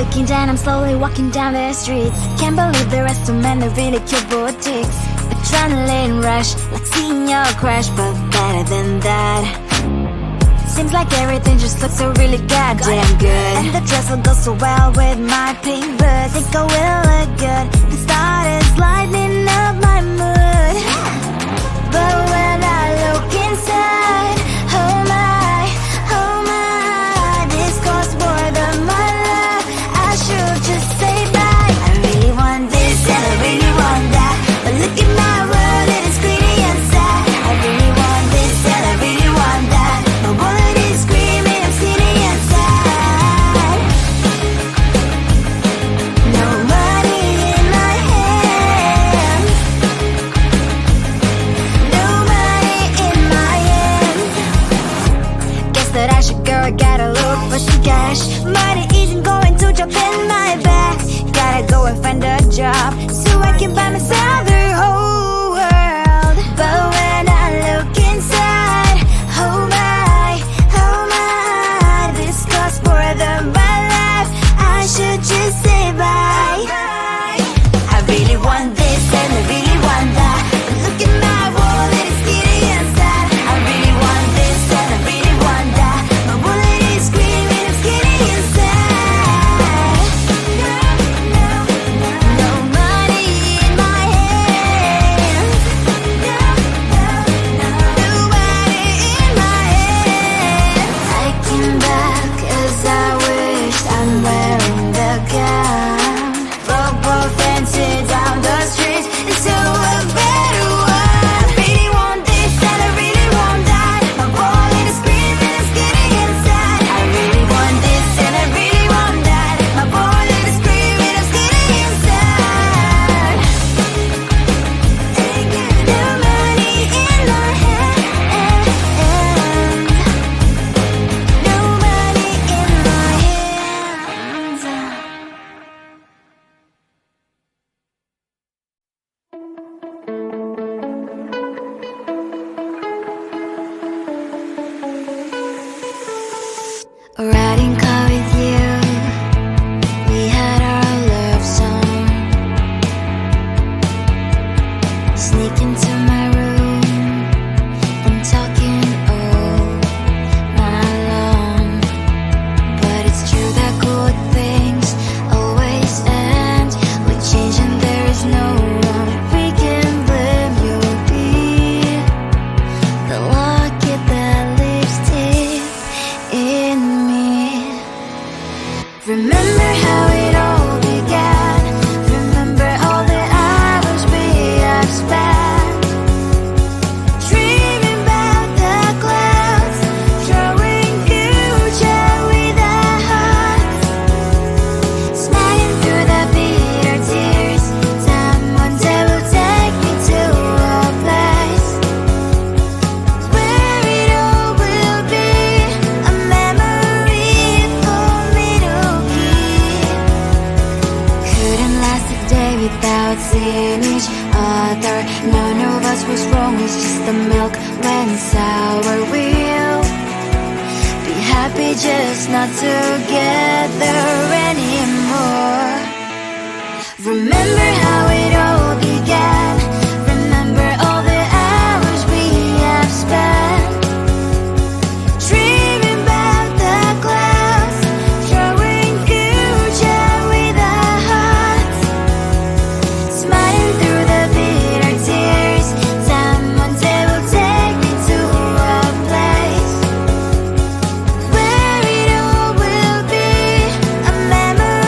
looking down, I'm slowly walking down the streets. Can't believe there are so many really cute boutiques. Adrenaline rush, like seeing your crush, but better than that. Seems like everything just looks so really goddamn good. And the dress will go so well with my pink boots. Think I will look good. The start is lighting up my mood. But when I look inside, oh my, this costs more than my love. I should just say bye. I really want this and I really want that, but look at my world, it is pretty and sad. I really want this and I really want that. My wallet is screaming, I'm skinny and sad. No money in my hand. No money in my hand. Guess that I should go, gotta look for some cash. Money isn't going to jump in my bag. Gotta go and find a job so I can buy myself the whole world. But when I look inside, oh my, this costs more than my life. I should just say bye. I really want this and I really want that, but look at my wallet, it's skinny and sad. I really want this and I really want that. My wallet is screaming, I'm skinny and sad. No money in my hand. No money in my hand. I came back as I wish I'm wearing the gown. Robo fancy down the streets into a better one. I really want this and I really want that. My wallet is screaming, I'm skinny and sad. I really want this and I really want that. My wallet is screaming, I'm skinny and sad. No money in my hand. No money in my hands. A riding car with you, we had our love song. Sneak into my room and talking all night long. But it's true that good things always end with change, and there is no one we can blame. You'll be the locket that lives deep in me. Remember how it all began. Remember all the hours we have spent dreaming about the clouds, drawing future with our hearts, smiling through the bitter tears. Time one day will take me to a place where it all will be a memory for me to keep. Couldn't last a day without seeing each other. None of us was wrong, it's just the milk went sour. We'll be happy just not together anymore. Remember how it all began. Remember all the hours we have spent dreaming about the clouds, drawing future with our hearts, smiling through the bitter tears. Time one day will take me to a place where it all will be a memory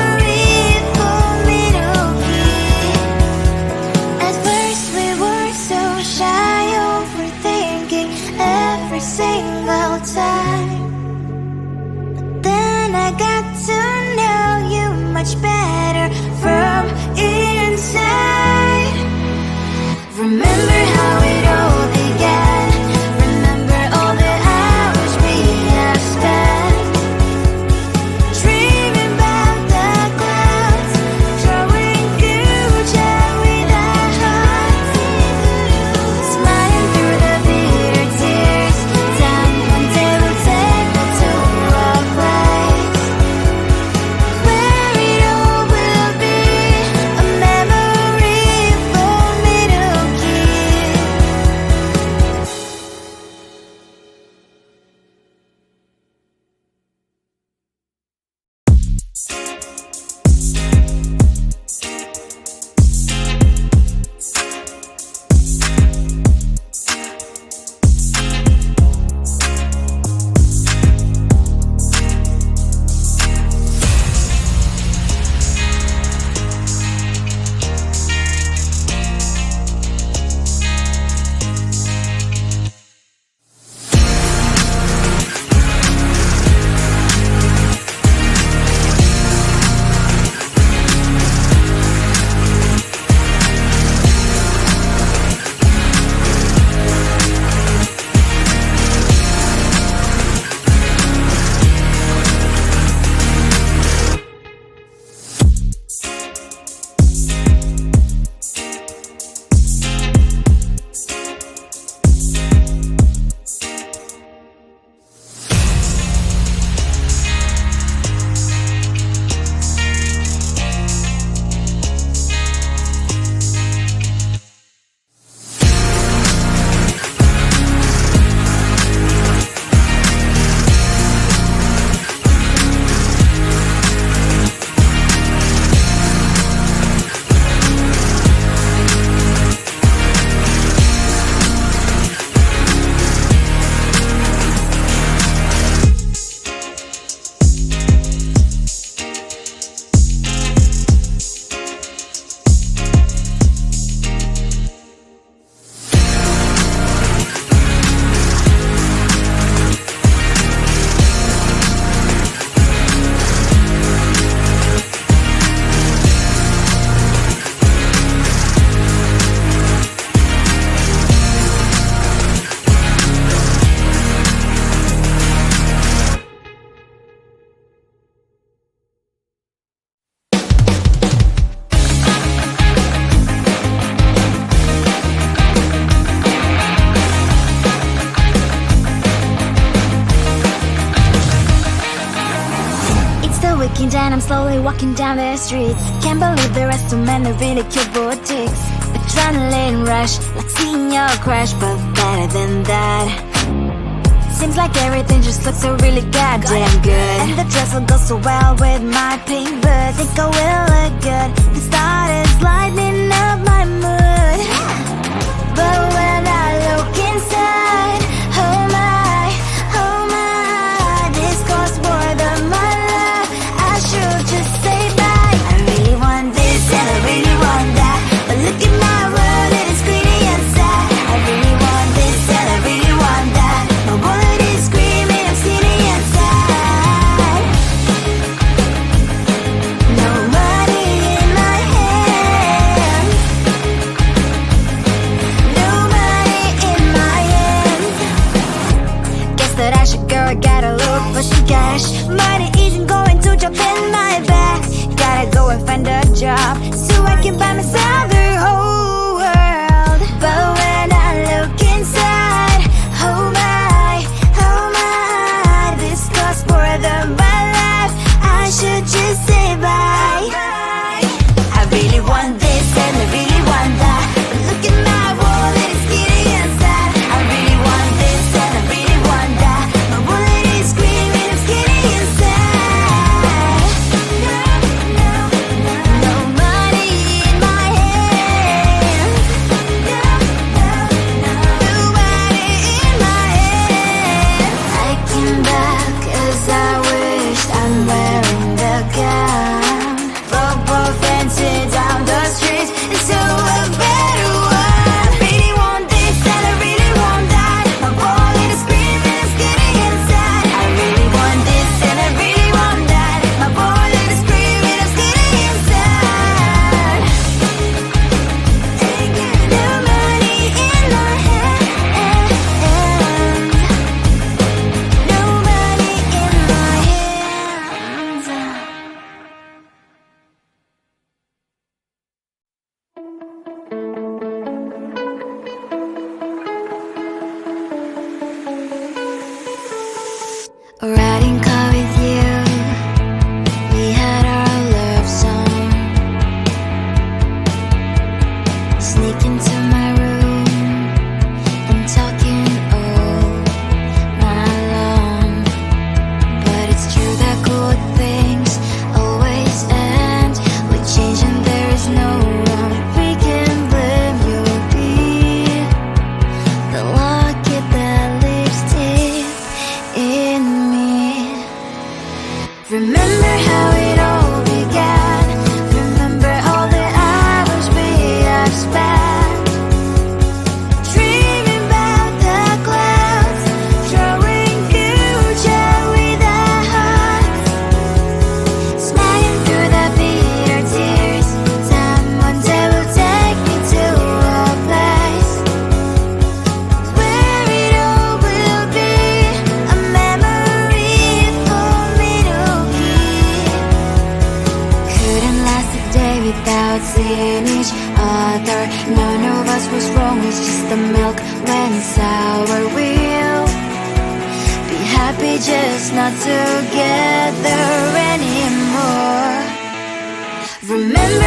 And I'm slowly walking down the streets. Can't believe there are so many really cute boutiques. Adrenaline rush, like seeing your crush, but better than that. Seems like everything just looks so really goddamn good. And the dress will go so well with my pink boots. Think I will look good. The start is lighting up my mood. But when I look inside, oh my, this costs more than my life. I should just say bye. I really want this and I really want that, but look at my world, it is pretty inside. I really want this and I really want that. My wallet is screaming, I'm skinny inside. No money in my hand. No money in my hand. Guess that I should go, I gotta look for some cash. Money isn't going to jump in my bag. Gotta go and find a job so I can buy myself the whole world. But when I look inside, oh my, this costs more than my life. I should just say bye. I really want this and I really want that, but look at my wallet, it's skinny inside. I really want this and I really want that. My wallet is screaming, I'm skinny inside. No money in my hand. No money in my hand. I came back 'cause I wished I'm wearing the gown. Football fancy down the street into a better one. Really want this and I really want that. My wallet is screaming, it's getting inside. I really want this and I really want that. My wallet is screaming, it's getting inside. No money in my hand. No money in my hands. A riding car with you, we had our love song. Sneak into my room and talking all night long. But it's true that good things always end with change, and there is no one we can blame. You'll be the locket that lives deep in me. Remember how it all began. Remember all the hours we have spent dreaming about the clouds, drawing future with our hearts, smiling through the bitter tears. Time one day will take me to a place where it all will be a memory for me to keep. Couldn't last a day without seeing each other. None of us was wrong, it's just the milk went sour. We'll be happy just not together anymore. Remember